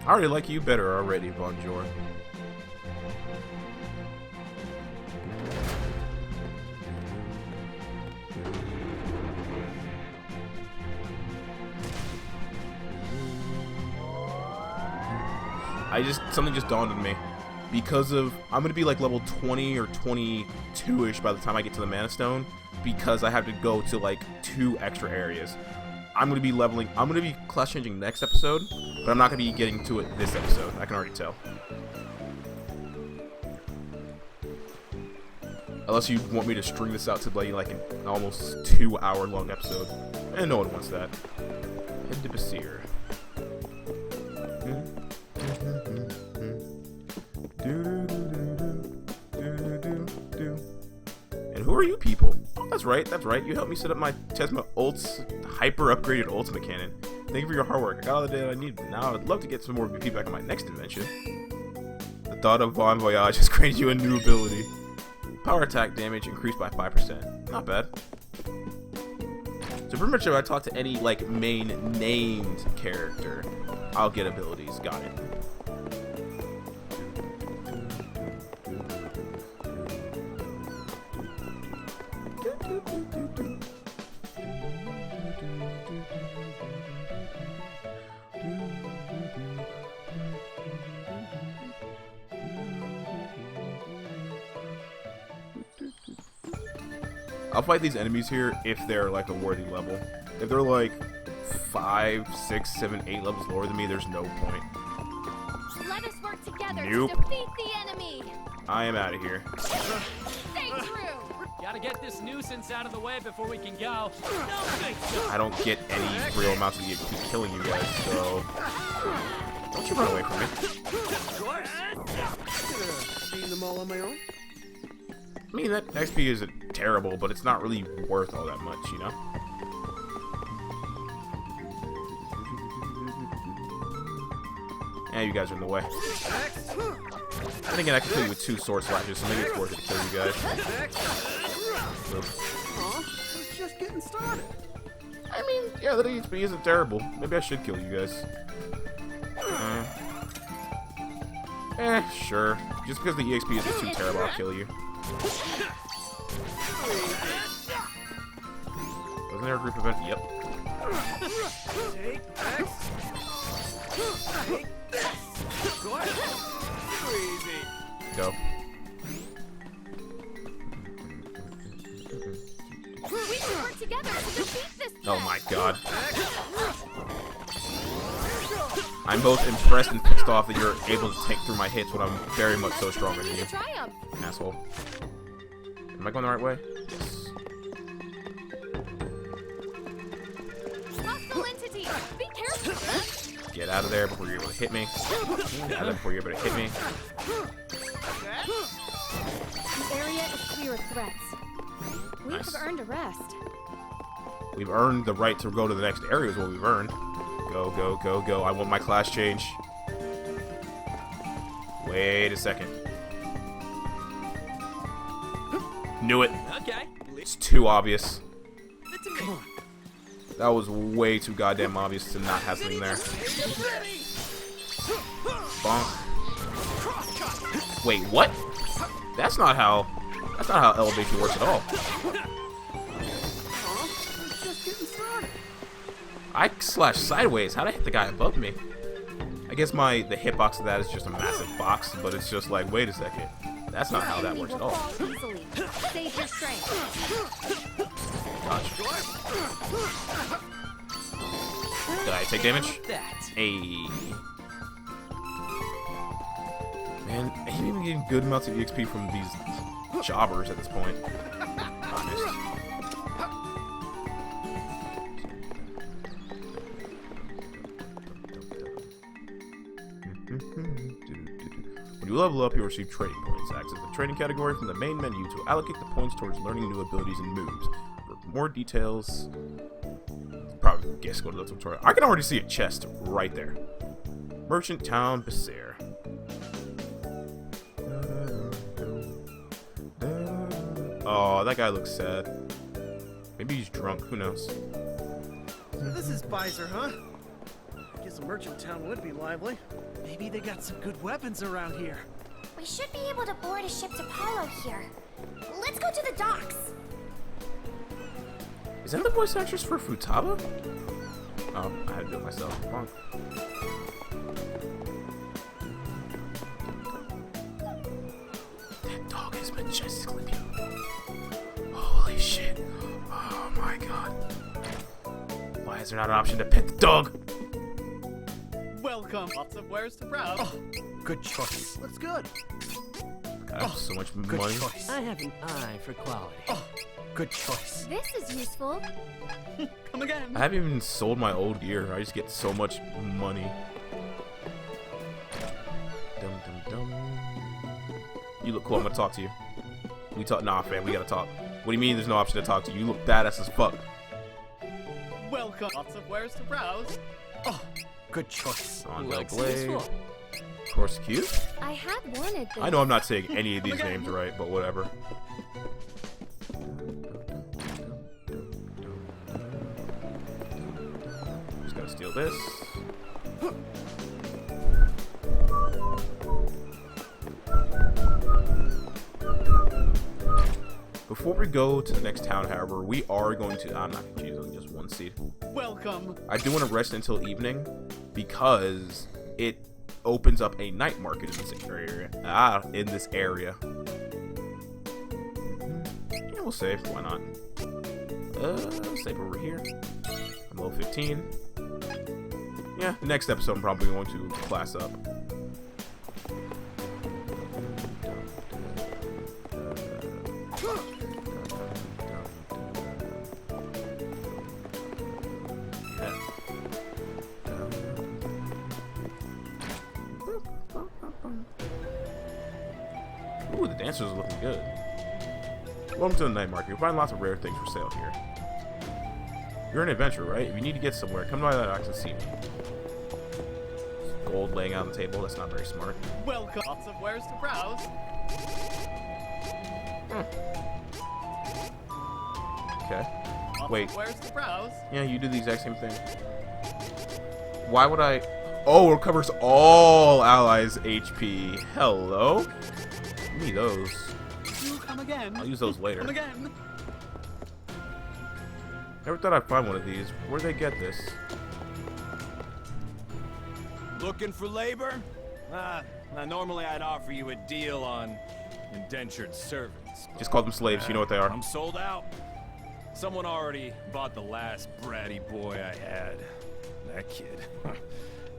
S1: I already like you better already, Bonjour. Something just dawned on me. Because of, I'm going to be like level 20 or 22-ish by the time I get to the Mana Stone, because I have to go to like 2 extra areas. I'm going to be leveling, I'm going to be class changing next episode, but I'm not going to be getting to it this episode. I can already tell. Unless you want me to string this out to like an almost 2-hour-long episode. And no one wants that. Head to Basir. And who are you people? Oh, that's right. You helped me set up my Tesma Ult's hyper-upgraded Ultimate Cannon. Thank you for your hard work. I got all the data I need. Now I'd love to get some more feedback on my next invention. The thought of Bon Voyage has granted you a new ability. Power attack damage increased by 5%. Not bad. So pretty much if I talk to any like main named character, I'll get abilities. Got it. I'll fight these enemies here if they're like a worthy level. If they're like 5, 6, 7, 8 levels lower than me, there's no point.
S4: Let us work together
S1: Nope.
S4: to defeat the enemy.
S1: I am out of here.
S4: Stay true.
S9: Gotta get this nuisance out of the way before we can go. Don't think so.
S1: I don't get any real amounts of keep killing you guys, so don't you run away from me.
S3: Beating them all on my own?
S1: I mean, that XP isn't terrible, but it's not really worth all that much, you know? Yeah, you guys are in the way. I think I can kill you with 2 sword slashes, so maybe it's worth it to kill you guys.
S3: Aw, it's just getting started.
S1: I mean, yeah, that HP isn't terrible. Maybe I should kill you guys. Sure. Just because the EXP isn't too terrible, I'll kill you. Wasn't there a group event? Yep.
S3: Take this. Take this.
S1: Go.
S4: We should work together to defeat this
S1: Oh
S4: threat.
S1: my god. I'm both impressed and pissed off that you're able to tank through my hits when I'm very much so stronger than you.
S4: Triumph.
S1: Asshole. Am I going the right way? Yes.
S4: Hostile entity.
S2: Be careful.
S1: Get out of there before you're able to hit me. Get out of there before you're able to hit me.
S11: The area is clear of threats. We
S1: Nice.
S11: have earned a rest.
S1: We've earned the right to go to the next area is what we've earned. Go, go, go, go. I want my class change. Wait a second. Knew it.
S9: Okay.
S1: It's too obvious.
S9: Come on.
S1: That was way too goddamn obvious to not have something there. Bonk. Wait, what? That's not how elevation works at all.
S3: Just getting started.
S1: I slashed sideways. How'd I hit the guy above me? I guess the hitbox of that is just a massive box, but it's just like, wait a second. That's not how that works at all.
S11: Fall easily. Save your strength.
S1: Gosh. Did I take damage?
S7: That.
S1: Hey. Man, I'm even getting good amounts of EXP from these jobbers at this point. Honest. When you level up, you receive trading points. Access the trading category from the main menu to allocate the points towards learning new abilities and moves. For more details, probably guess go to the tutorial. I can already see a chest right there. Merchant Town, Besair. Oh, that guy looks sad. Maybe he's drunk. Who knows?
S3: So this is Beiser, huh? I guess a merchant town would be lively. Maybe they got some good weapons around here.
S4: We should be able to board a ship to Palo here. Let's go to the docks.
S1: Is that the voice actress for Futaba? Oh, I had to do it myself. Bonk. That dog is majestically beautiful. Holy shit. Oh my god. Why is there not an option to pet the dog?
S9: Welcome. Lots of wares to browse.
S10: Oh, good choice.
S3: Looks good.
S1: I have so much
S10: Good
S1: money.
S10: choice.
S9: I have an eye for quality.
S10: Oh, good choice.
S11: This is useful.
S9: Come again.
S1: I haven't even sold my old gear. I just get so much money. Dum dum dum. You look cool. I'm gonna talk to you. We talk. Nah, fam. We gotta talk. What do you mean? There's no option to talk to you? You look badass as fuck.
S9: Welcome. Lots of wares to browse.
S10: Oh, good choice.
S1: Rondell
S9: Looks
S1: Blade.
S9: useful.
S1: Course cute.
S11: I had wanted this.
S1: I know I'm not saying any of these names right, but whatever. Just gotta steal this. Before we go to the next town, however, we are going to... I'm not choosing just one seed.
S9: Welcome.
S1: I do want to rest until evening because it opens up a night market in this area. Yeah, we'll save. Why not? Save over here. I'm level 15. Yeah, next episode I'm probably going to class up. Ooh, the dancers are looking good. Welcome to the night market. You'll find lots of rare things for sale here. You're an adventurer, right? If you need to get somewhere, come by that axe and see me. There's gold laying out on the table. That's not very smart.
S9: Welcome. Lots of wares to browse.
S1: Okay.
S9: Lots
S1: Wait.
S9: of wares to browse.
S1: Yeah, you do the exact same thing. Why would I... Oh, it recovers all allies' HP. Hello? Give me those.
S9: You come again.
S1: I'll use those later.
S9: Come again.
S1: Never thought I'd find one of these. Where'd they get this?
S12: Looking for labor? Now normally I'd offer you a deal on indentured servants.
S1: Just call them slaves. You know what they are.
S12: I'm sold out. Someone already bought the last bratty boy I had. That kid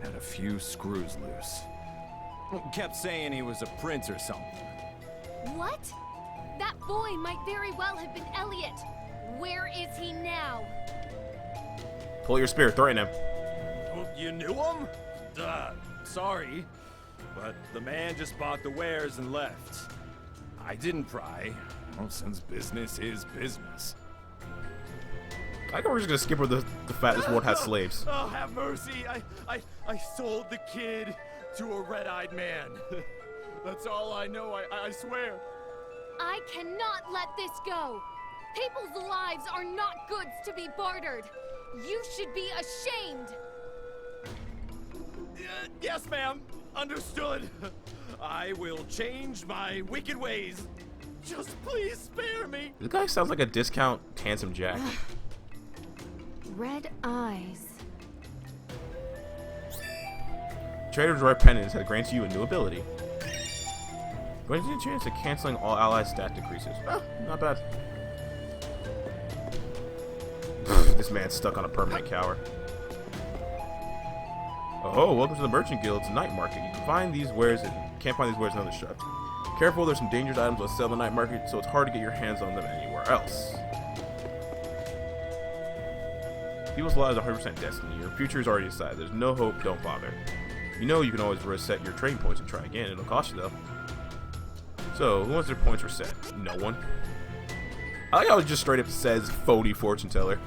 S12: had a few screws loose. Kept saying he was a prince or something.
S2: What? That boy might very well have been Elliot. Where is he now?
S1: Pull your spear. Throw it in him.
S12: Well, you knew him? Sorry. But the man just bought the wares and left. I didn't pry. Well, since business is business.
S1: I think we're just gonna skip where the fact this world has slaves.
S12: Oh, have mercy. I sold the kid to a red-eyed man. That's all I know, I swear.
S2: I cannot let this go. People's lives are not goods to be bartered. You should be ashamed.
S12: Yes, ma'am. Understood. I will change my wicked ways. Just please spare me.
S1: This guy sounds like a discount Handsome Jack.
S11: Red eyes.
S1: Trader's Rare Pendants that grants you a new ability. Grants you a chance of canceling all ally stat decreases. Oh, not bad. This man's stuck on a permanent cower. Oh, welcome to the Merchant Guild's night market. You can find these wares and can't find these wares in other shops. Careful, there's some dangerous items that sell in the night market, so it's hard to get your hands on them anywhere else. People's lives are 100% destiny. Your future is already decided. There's no hope, don't bother. You know you can always reset your trading points and try again. It'll cost you though. So, who wants their points reset? No one. I like how it just straight up says phony fortune teller.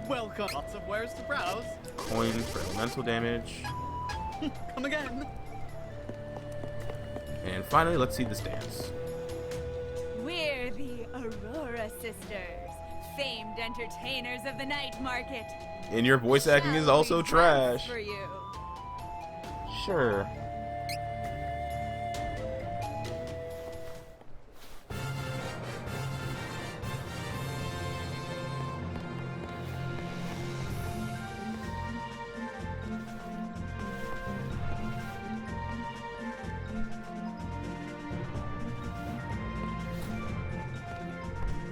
S9: Welcome. Lots of wares to browse.
S1: Coins for elemental damage.
S9: Come again.
S1: And finally, let's see this dance.
S13: We're the Aurora Sisters, famed entertainers of the night market.
S1: And your voice acting is also trash.
S13: For you.
S1: Sure.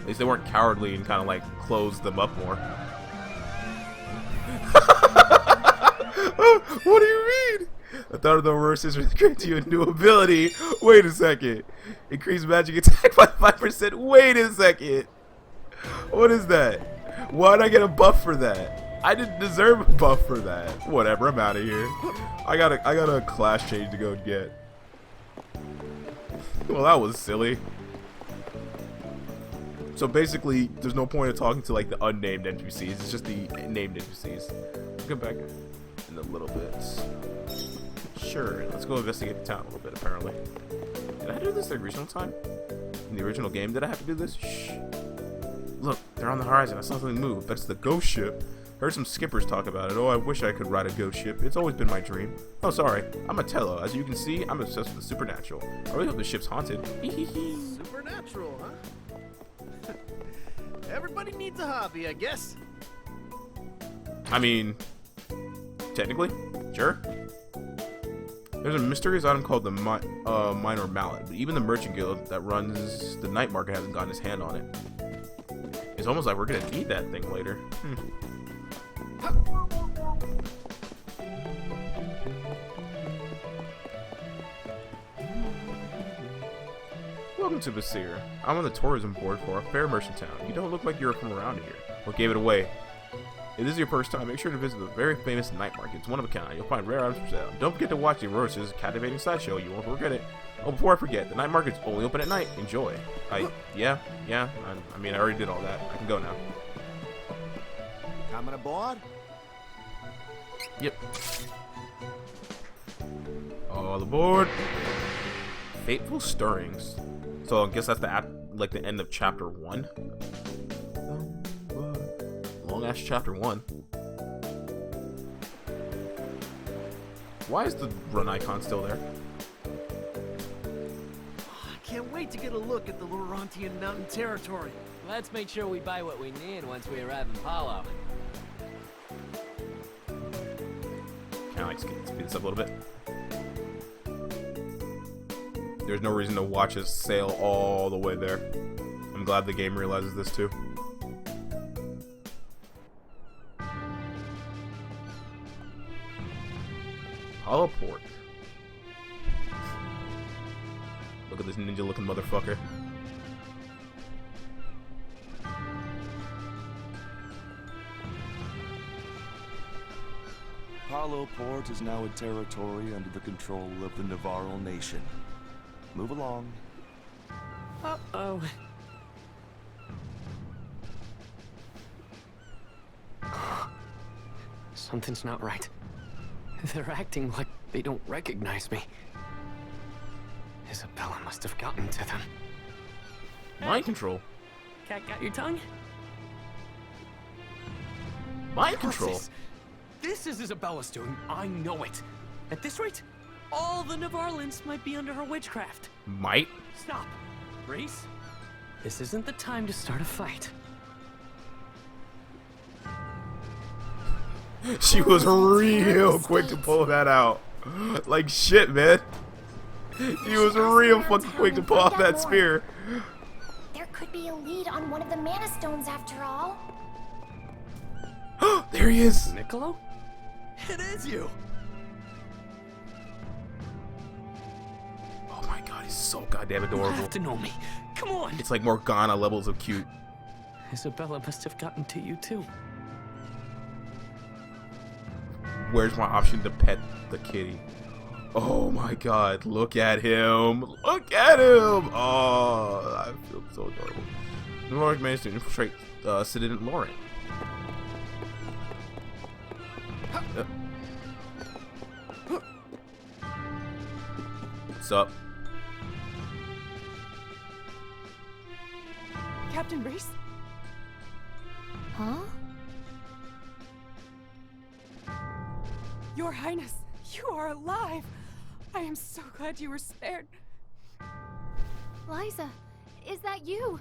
S1: At least they weren't cowardly and kind of like closed them up more. What do you mean? I thought of the Aurora Sisters grant you a new ability. Wait a second. Increase magic attack by 5%. Wait a second. What is that? Why did I get a buff for that? I didn't deserve a buff for that. Whatever, I'm out of here. I got a class change to go get. Well, that was silly. So basically, there's no point of talking to like the unnamed NPCs. It's just the named NPCs. We'll get back in a little bit. Sure, let's go investigate the town a little bit. Apparently, did I do this the original time? In the original game, did I have to do this? Shh. Look, they're on the horizon. I saw something move. That's the ghost ship. Heard some skippers talk about it. Oh, I wish I could ride a ghost ship. It's always been my dream. Oh, sorry. I'm a Tello. As you can see, I'm obsessed with the supernatural. I really hope the ship's haunted.
S3: Supernatural, huh? Everybody needs a hobby, I guess.
S1: I mean, technically, sure. There's a mysterious item called the Minor Mallet, but even the Merchant Guild that runs the night market hasn't gotten his hand on it. It's almost like we're gonna need that thing later. Welcome to Basir. I'm on the tourism board for a fair merchant town. You don't look like you're from around here, or gave it away. If this is your first time, make sure to visit the very famous night market. It's one of a kind. You'll find rare items for sale. Don't forget to watch the Aurora Sisters' captivating sideshow. You won't regret it. Oh, before I forget, the night market's only open at night. Enjoy. Yeah. I mean, I already did all that. I can go now.
S10: Coming aboard?
S1: Yep. All aboard. Fateful Stirrings. So I guess that's the end of chapter 1. Long ass chapter 1. Why is the run icon still there?
S3: I can't wait to get a look at the Laurentian mountain territory.
S9: Let's make sure we buy what we need once we arrive in Palo.
S1: Can I like speed this up a little bit? There's no reason to watch us sail all the way there. I'm glad the game realizes this too. Hollow Port. Look at this ninja looking motherfucker.
S14: Apollo Port is now a territory under the control of the Navarro Nation. Move along.
S15: Uh-oh. Something's not right. They're acting like they don't recognize me. Isabella must have gotten to them.
S1: Mind control.
S15: Cat got your tongue?
S1: Mind control.
S15: This is Isabella's doing. I know it. At this rate, all the Navarlans might be under her witchcraft.
S1: Might?
S15: Stop. Reese, this isn't the time to start a fight.
S1: She was real quick to pull that out. Like shit, man. She was real fucking quick to pull out that spear.
S4: There could be a lead on one of the mana stones after all.
S1: There he is.
S15: Niccolo? It is you.
S1: Oh my god, he's so goddamn adorable.
S15: You have to know me. Come on.
S1: It's like Morgana levels of cute.
S15: Isabella must have gotten to you too.
S1: Where's my option to pet the kitty? Oh my god, look at him. Look at him. Oh, I feel so adorable. New York managed to infiltrate Sid and Lauren. What's up?
S11: Captain Reese?
S4: Huh?
S11: Your Highness, you are alive! I am so glad you were spared.
S2: Liza, is that you?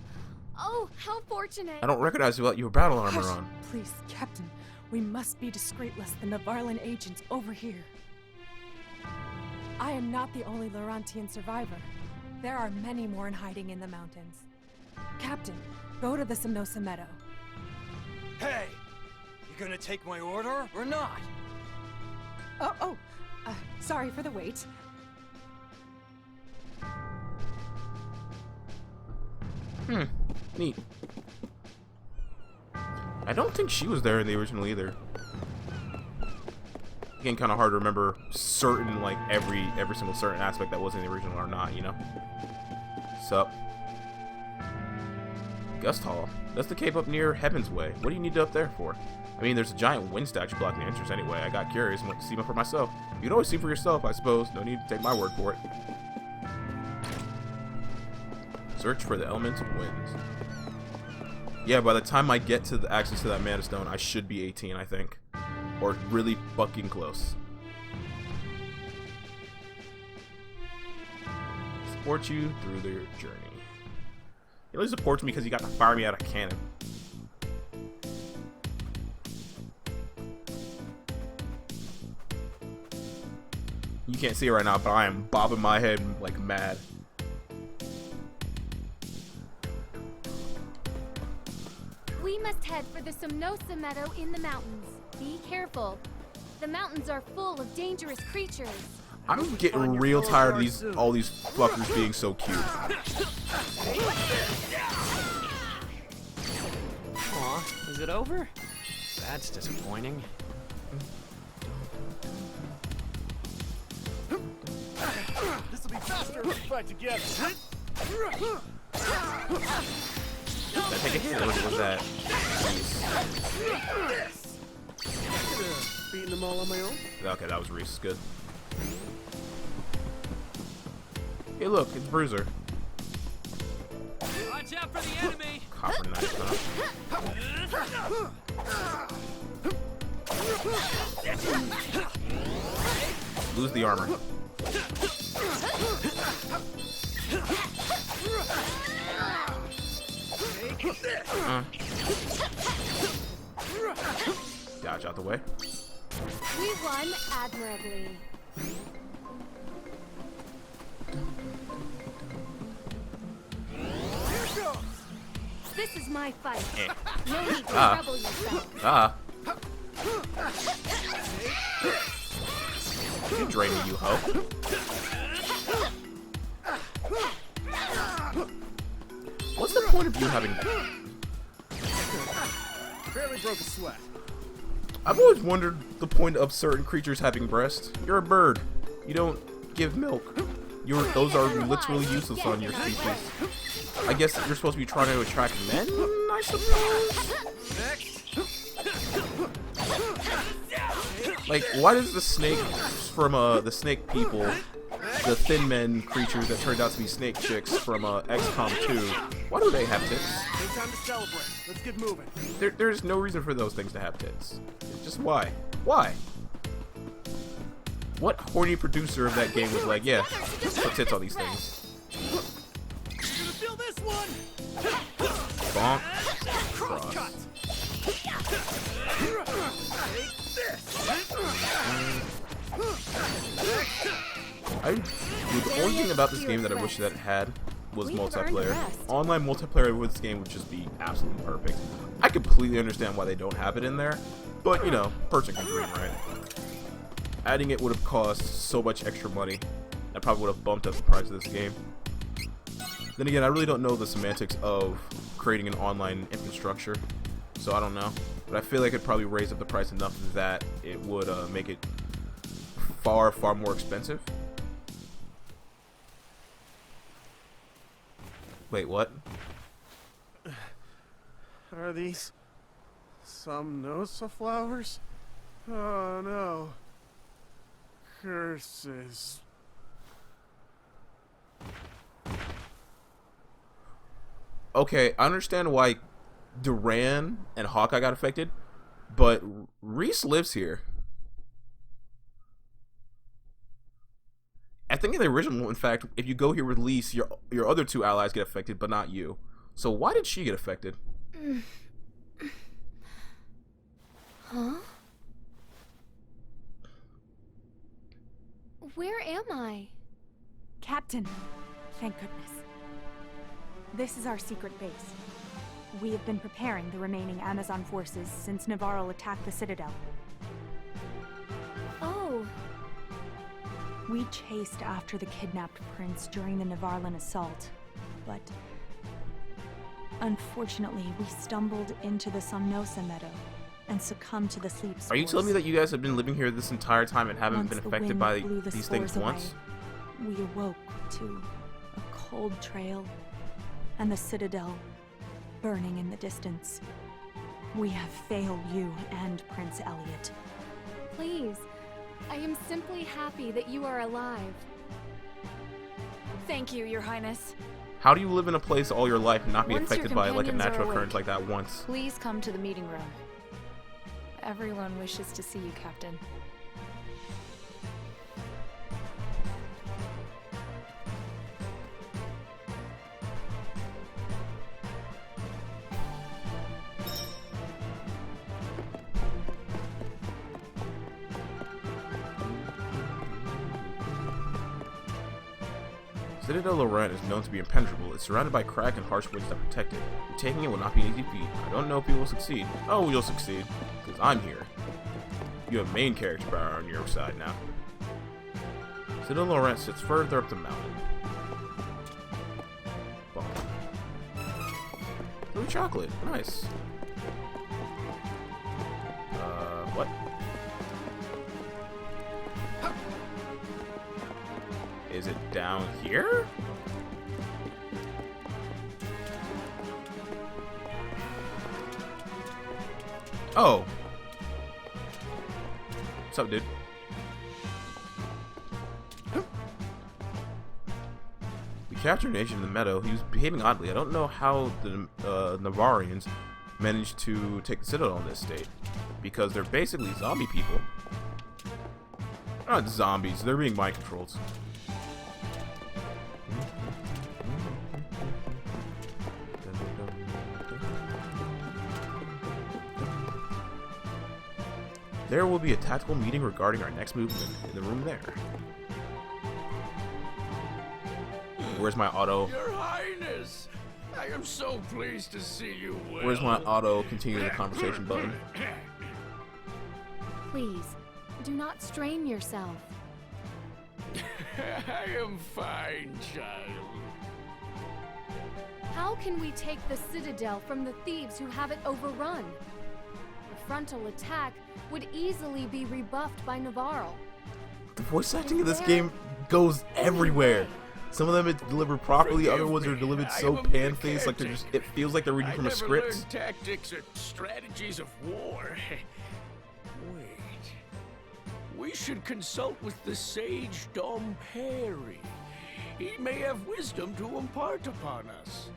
S2: Oh, how fortunate!
S1: I don't recognize you without your battle armor
S11: Hush.
S1: on.
S11: Please, Captain, we must be discreet lest the Navarlan agents overhear. I am not the only Laurentian survivor. There are many more in hiding in the mountains. Captain, go to the Semnosa Meadow.
S12: Hey! You gonna take my order or not?
S11: Sorry for the wait.
S1: Neat. I don't think she was there in the original either. Again, kind of hard to remember certain, like, every single certain aspect that was in the original or not, you know? Sup? Gust Hall. That's the cave up near Heaven's Way. What do you need to up there for? I mean, there's a giant wind statue blocking the entrance anyway. I got curious and went to see one for myself. You can always see for yourself, I suppose. No need to take my word for it. Search for the elemental winds. Yeah, by the time I get to the access to that mana stone, I should be 18, I think. Or really fucking close. Support you through their journey. He only supports me because he got to fire me out of a cannon. You can't see it right now, but I am bobbing my head like mad.
S2: We must head for the Semnosa Meadow in the mountains. Be careful. The mountains are full of dangerous creatures.
S1: I'm getting real tired of all these fuckers being so cute.
S15: Aw, is it over? That's disappointing.
S10: This'll be faster if we fight together.
S1: Did I take a hit or was that?
S3: Beating them all on my own?
S1: Okay, that was Reese. Good. Hey, look, it's Bruiser.
S9: Watch out for the enemy!
S1: Copper knife, huh? Lose the armor. Dodge out the way.
S2: We won admirably. This is my fight. No need to trouble yourself.
S1: You drain me, you hoe. What's the point of you having...
S10: Barely broke a sweat.
S1: I've always wondered the point of certain creatures having breasts. You're a bird. You don't give milk. Those are literally useless on your species. I guess you're supposed to be trying to attract men, I suppose? Like, why does the snake from the snake people, the thin men creatures that turned out to be snake chicks from XCOM 2, why do they have tits?
S3: It's time to celebrate. Let's get moving.
S1: There's no reason for those things to have tits. Just why? Why? What horny producer of that game was like, yeah, put tits on these things?
S9: Feel this one.
S1: Bonk. Cross. Dude, the only thing about this game that I wish that it had was multiplayer. Online multiplayer with this game would just be absolutely perfect. I completely understand why they don't have it in there, but you know, person can dream, right? Adding it would have cost so much extra money. That probably would have bumped up the price of this game. Then again, I really don't know the semantics of creating an online infrastructure, so I don't know. But I feel like it'd probably raise up the price enough that it would make it far, far more expensive. Wait, what?
S3: Are these some Nosa flowers? Oh no. Curses.
S1: Okay, I understand why Duran and Hawkeye got affected, but Reese lives here. I think in the original, in fact, if you go here with Reese, your other two allies get affected, but not you. So why did she get affected?
S2: Huh? Where am I?
S6: Captain, thank goodness. This is our secret base. We have been preparing the remaining Amazon forces since Navarro attacked the Citadel.
S2: Oh.
S6: We chased after the kidnapped prince during the Navarlan assault, but unfortunately we stumbled into the Somnosa meadow and succumbed to the sleep spores.
S1: Are you telling me that you guys have been living here this entire time and haven't been affected by these things once?
S6: We awoke to a cold trail and the Citadel burning in the distance. We have failed you and Prince Elliot.
S2: Please, I am simply happy that you are alive.
S13: Thank you, Your Highness.
S1: How do you live in a place all your life and not be
S13: Once your
S1: affected by like a
S13: companions are
S1: natural
S13: awake,
S1: occurrence like that once?
S13: Please come to the meeting room. Everyone wishes to see you, Captain.
S1: Citadel Laurent is known to be impenetrable. It's surrounded by crag and harsh winds that protect it. Taking it will not be an easy feat. I don't know if you will succeed. Oh, you'll succeed. Because I'm here. You have main character power on your side now. Citadel Laurent sits further up the mountain. Bomb. Blue chocolate. Nice. What? Is it down here? Oh. What's up, dude? We captured an agent in the meadow. He was behaving oddly. I don't know how the Navarrians managed to take the Citadel in this state. Because they're basically zombie people. They're not zombies. They're being mind controlled. There will be a tactical meeting regarding our next movement in the room there. Where's my auto?
S8: Your Highness, I am so pleased to see you well.
S1: Where's my auto continue the conversation button?
S2: Please, do not strain yourself.
S8: I am fine, child.
S2: How can we take the Citadel from the thieves who have it overrun? frontal attack would easily be rebuffed by Navarro.
S1: The voice acting in this game goes everywhere. Some of them it's delivered properly, other ones are delivered so pan-faced, like they're just, it feels like they're reading from a script.
S8: Learned tactics or strategies of war. Wait. We should consult with the sage Dom Perry. He may have wisdom to impart upon us.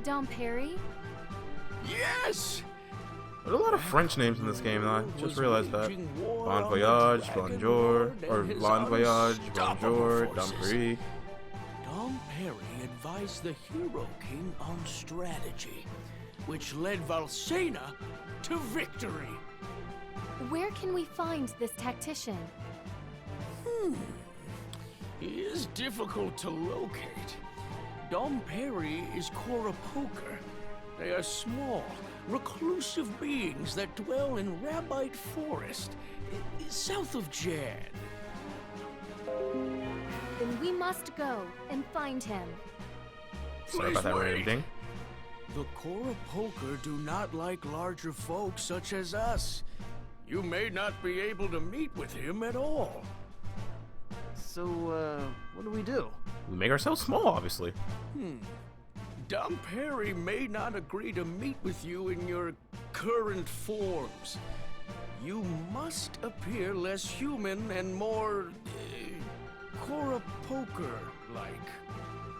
S2: Dom Perry?
S8: Yes!
S1: There's a lot of French names in this game, though. I just realized that. Bon voyage, bonjour, or bon voyage, bonjour, Dompery.
S8: Dom Perry advised the Hero King on strategy, which led Valsena to victory.
S2: Where can we find this tactician?
S8: He is difficult to locate. Dom Perry is Cora Poker. They are small, reclusive beings that dwell in Rabbite Forest, south of Jan.
S2: Then we must go and find him.
S1: Sorry about that random.
S8: The Cora Poker do not like larger folk such as us. You may not be able to meet with him at all.
S3: So, what do we do?
S1: We make ourselves small, obviously.
S8: Dom Perry may not agree to meet with you in your current forms. You must appear less human and more Cora Poker-like.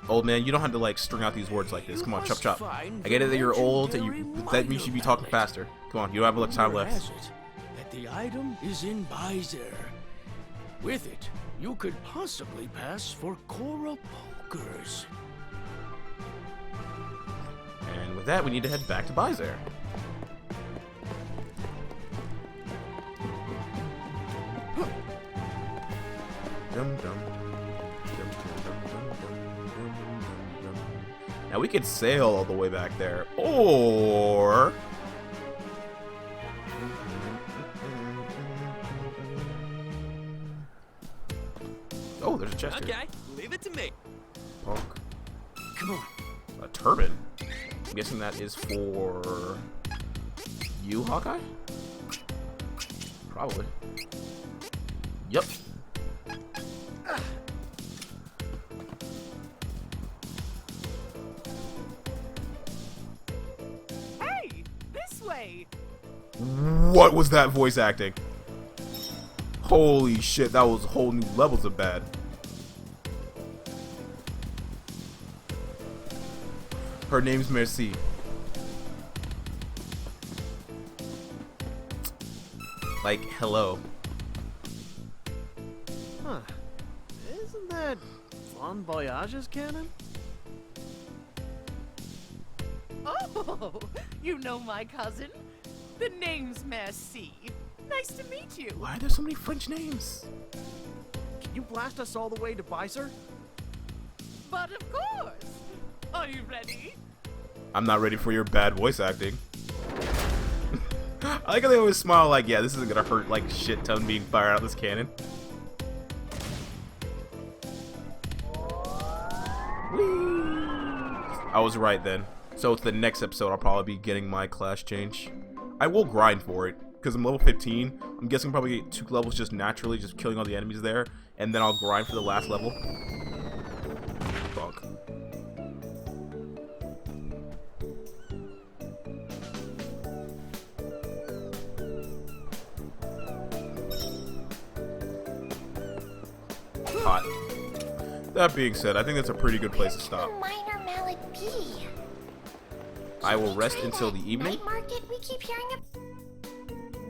S1: Old man, you don't have to like string out these words like this. Come on, chop chop. I get it that you're old and that means you should be talking faster. Come on, you don't have much time left.
S8: That the item is in Bizer. With it, you could possibly pass for Cora Pokers.
S1: And with that, we need to head back to Bizer. Dum dum. Now we could sail all the way back there, or oh, there's a chest here.
S15: Okay, leave it to me.
S1: Punk.
S15: Come on.
S1: A turban. I'm guessing that is for you, Hawkeye? Probably. Yep.
S16: Hey, this way.
S1: What was that voice acting? Holy shit, that was whole new levels of bad. Her name's Merci. Like, hello.
S3: Huh. Isn't that Bon Voyage's canon?
S16: Oh, you know my cousin? The name's Merci. Nice to meet you.
S1: Why are there so many French names?
S3: Can you blast us all the way to Bizer?
S16: But of course. Are you ready?
S1: I'm not ready for your bad voice acting. I like how they always smile like, yeah, this isn't gonna hurt like shit ton being fired out of this cannon. Whee! I was right then. So it's the next episode I'll probably be getting my class change. I will grind for it, because I'm level 15. I'm guessing I'll probably get 2 levels just naturally, just killing all the enemies there, and then I'll grind for the last level. Fuck. Hot. That being said, I think that's a pretty good place to stop.
S4: Minor Malik B.
S1: I will rest until the evening.
S4: Night market we keep hearing of.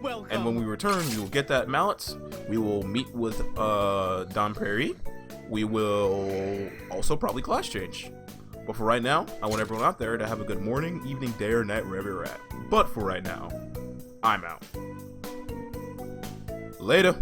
S16: Welcome.
S1: And when we return, we will get that mallet. We will meet with Dom Perry. We will also probably class change. But for right now, I want everyone out there to have a good morning, evening, day, or night, wherever you're at. But for right now, I'm out. Later.